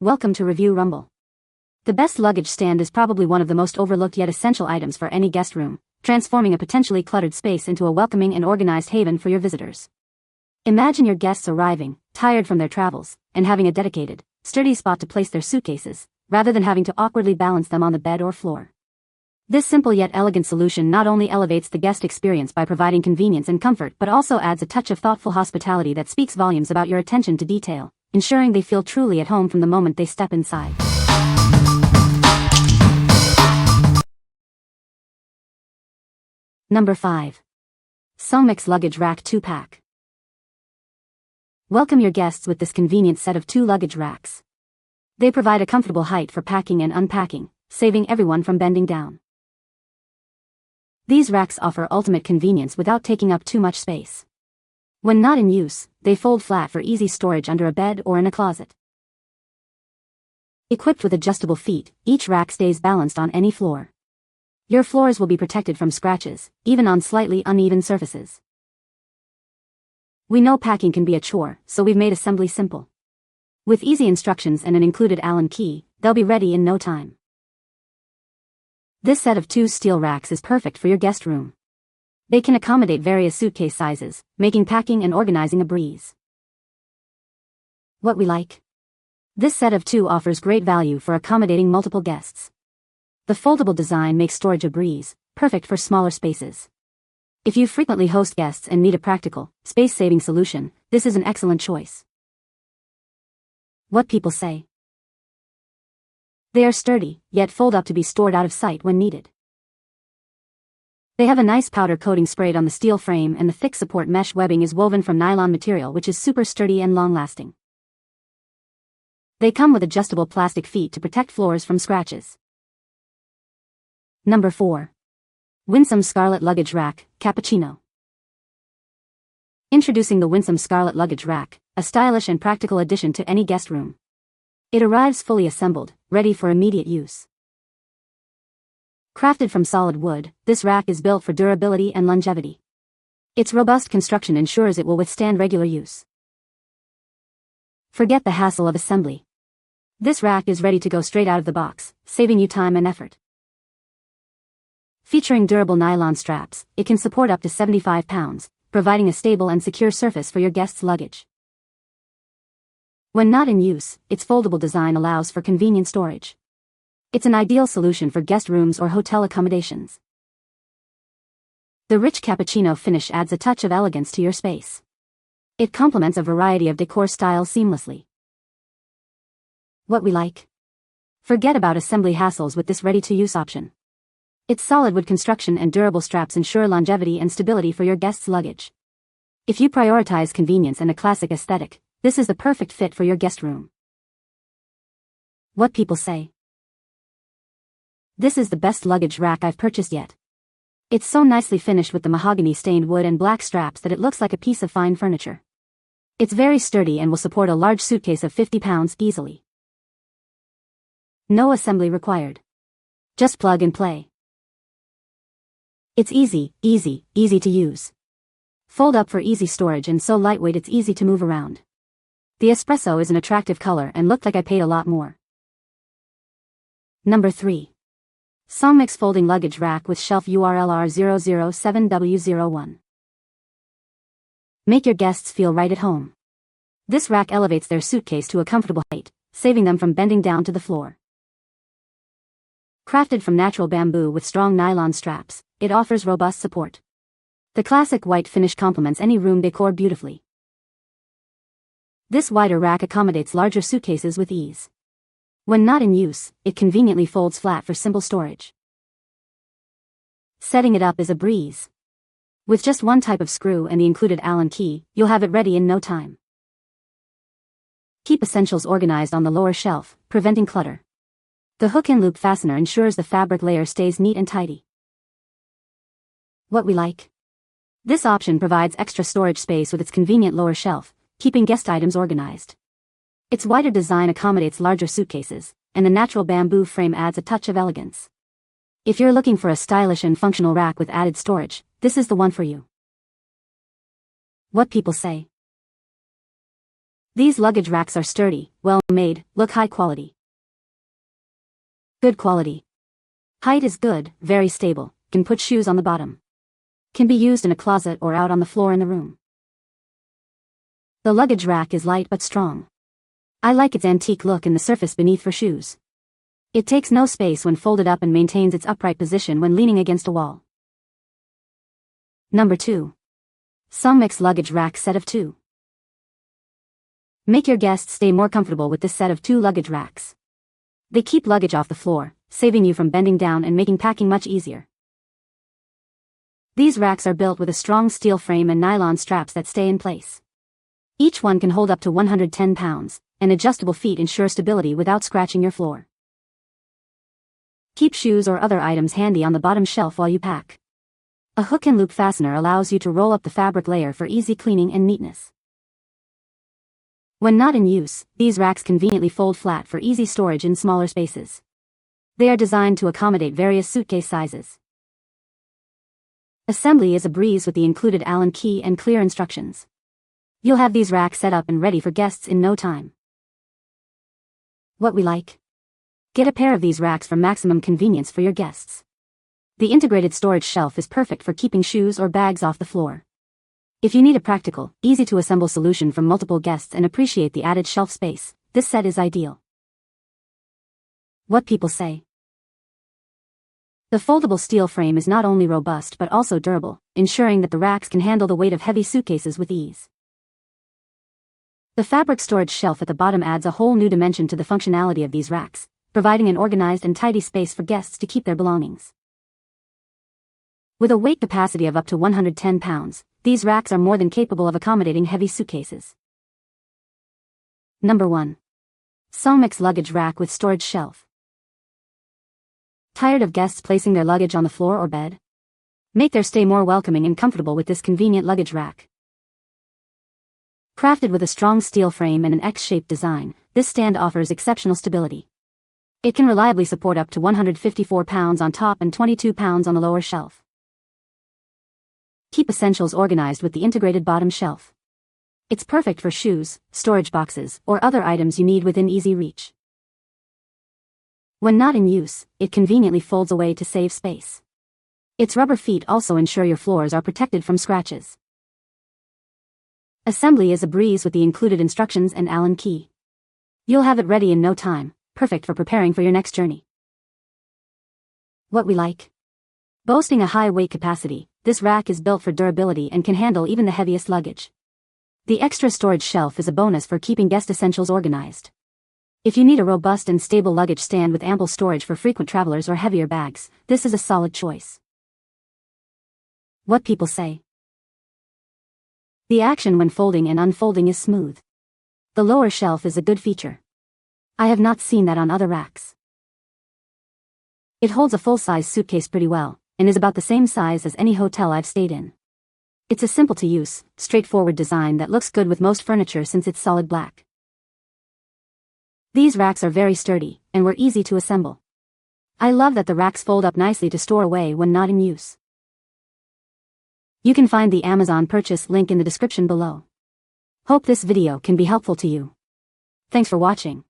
Welcome to Review Rumble. The best luggage stand is probably one of the most overlooked yet essential items for any guest room, transforming a potentially cluttered space into a welcoming and organized haven for your visitors. Imagine your guests arriving, tired from their travels, and having a dedicated, sturdy spot to place their suitcases, rather than having to awkwardly balance them on the bed or floor. This simple yet elegant solution not only elevates the guest experience by providing convenience and comfort but also adds a touch of thoughtful hospitality that speaks volumes about your attention to detail, ensuring they feel truly at home from the moment they step inside. Number 5. SONGMICS Luggage Rack 2-Pack. Welcome your guests with this convenient set of 2 luggage racks. They provide a comfortable height for packing and unpacking, saving everyone from bending down. These racks offer ultimate convenience without taking up too much space. When not in use, they fold flat for easy storage under a bed or in a closet. Equipped with adjustable feet, each rack stays balanced on any floor. Your floors will be protected from scratches, even on slightly uneven surfaces. We know packing can be a chore, so we've made assembly simple. With easy instructions and an included Allen key, they'll be ready in no time. This set of 2 steel racks is perfect for your guest room. They can accommodate various suitcase sizes, making packing and organizing a breeze. What we like? This set of 2 offers great value for accommodating multiple guests. The foldable design makes storage a breeze, perfect for smaller spaces. If you frequently host guests and need a practical, space-saving solution, this is an excellent choice. What people say? They are sturdy, yet fold up to be stored out of sight when needed. They have a nice powder coating sprayed on the steel frame, and the thick support mesh webbing is woven from nylon material, which is super sturdy and long-lasting. They come with adjustable plastic feet to protect floors from scratches. Number 4. Winsome Scarlett Luggage Rack, Cappuccino. Introducing the Winsome Scarlett Luggage Rack, a stylish and practical addition to any guest room. It arrives fully assembled, ready for immediate use. Crafted from solid wood, this rack is built for durability and longevity. Its robust construction ensures it will withstand regular use. Forget the hassle of assembly. This rack is ready to go straight out of the box, saving you time and effort. Featuring durable nylon straps, it can support up to 75 pounds, providing a stable and secure surface for your guests' luggage. When not in use, its foldable design allows for convenient storage. It's an ideal solution for guest rooms or hotel accommodations. The rich cappuccino finish adds a touch of elegance to your space. It complements a variety of decor styles seamlessly. What we like? Forget about assembly hassles with this ready-to-use option. Its solid wood construction and durable straps ensure longevity and stability for your guests' luggage. If you prioritize convenience and a classic aesthetic, this is the perfect fit for your guest room. What people say? This is the best luggage rack I've purchased yet. It's so nicely finished with the mahogany stained wood and black straps that it looks like a piece of fine furniture. It's very sturdy and will support a large suitcase of 50 pounds easily. No assembly required. Just plug and play. It's easy to use. Fold up for easy storage and so lightweight it's easy to move around. The espresso is an attractive color and looked like I paid a lot more. Number 3. SONGMICS Folding Luggage Rack with Shelf URLR007W01. Make your guests feel right at home. This rack elevates their suitcase to a comfortable height, saving them from bending down to the floor. Crafted from natural bamboo with strong nylon straps, it offers robust support. The classic white finish complements any room decor beautifully. This wider rack accommodates larger suitcases with ease. When not in use, it conveniently folds flat for simple storage. Setting it up is a breeze. With just one type of screw and the included Allen key, you'll have it ready in no time. Keep essentials organized on the lower shelf, preventing clutter. The hook and loop fastener ensures the fabric layer stays neat and tidy. What we like? This option provides extra storage space with its convenient lower shelf, keeping guest items organized. Its wider design accommodates larger suitcases, and the natural bamboo frame adds a touch of elegance. If you're looking for a stylish and functional rack with added storage, this is the one for you. What people say? These luggage racks are sturdy, well made, look high quality. Good quality. Height is good, very stable, can put shoes on the bottom. Can be used in a closet or out on the floor in the room. The luggage rack is light but strong. I like its antique look and the surface beneath for shoes. It takes no space when folded up and maintains its upright position when leaning against a wall. Number 2. SONGMICS Luggage Rack Set of 2. Make your guests stay more comfortable with this set of 2 luggage racks. They keep luggage off the floor, saving you from bending down and making packing much easier. These racks are built with a strong steel frame and nylon straps that stay in place. Each one can hold up to 110 pounds, and adjustable feet ensure stability without scratching your floor. Keep shoes or other items handy on the bottom shelf while you pack. A hook and loop fastener allows you to roll up the fabric layer for easy cleaning and neatness. When not in use, these racks conveniently fold flat for easy storage in smaller spaces. They are designed to accommodate various suitcase sizes. Assembly is a breeze with the included Allen key and clear instructions. You'll have these racks set up and ready for guests in no time. What we like? Get a pair of these racks for maximum convenience for your guests. The integrated storage shelf is perfect for keeping shoes or bags off the floor. If you need a practical, easy-to-assemble solution for multiple guests and appreciate the added shelf space, this set is ideal. What people say. The foldable steel frame is not only robust but also durable, ensuring that the racks can handle the weight of heavy suitcases with ease. The fabric storage shelf at the bottom adds a whole new dimension to the functionality of these racks, providing an organized and tidy space for guests to keep their belongings. With a weight capacity of up to 110 pounds, these racks are more than capable of accommodating heavy suitcases. Number 1. SONGMICS Luggage Rack with Storage Shelf. Tired of guests placing their luggage on the floor or bed? Make their stay more welcoming and comfortable with this convenient luggage rack. Crafted with a strong steel frame and an X-shaped design, this stand offers exceptional stability. It can reliably support up to 154 pounds on top and 22 pounds on the lower shelf. Keep essentials organized with the integrated bottom shelf. It's perfect for shoes, storage boxes, or other items you need within easy reach. When not in use, it conveniently folds away to save space. Its rubber feet also ensure your floors are protected from scratches. Assembly is a breeze with the included instructions and Allen key. You'll have it ready in no time, perfect for preparing for your next journey. What we like? Boasting a high weight capacity, this rack is built for durability and can handle even the heaviest luggage. The extra storage shelf is a bonus for keeping guest essentials organized. If you need a robust and stable luggage stand with ample storage for frequent travelers or heavier bags, this is a solid choice. What people say. The action when folding and unfolding is smooth. The lower shelf is a good feature. I have not seen that on other racks. It holds a full-size suitcase pretty well, and is about the same size as any hotel I've stayed in. It's a simple-to-use, straightforward design that looks good with most furniture since it's solid black. These racks are very sturdy, and were easy to assemble. I love that the racks fold up nicely to store away when not in use. You can find the Amazon purchase link in the description below. Hope this video can be helpful to you. Thanks for watching.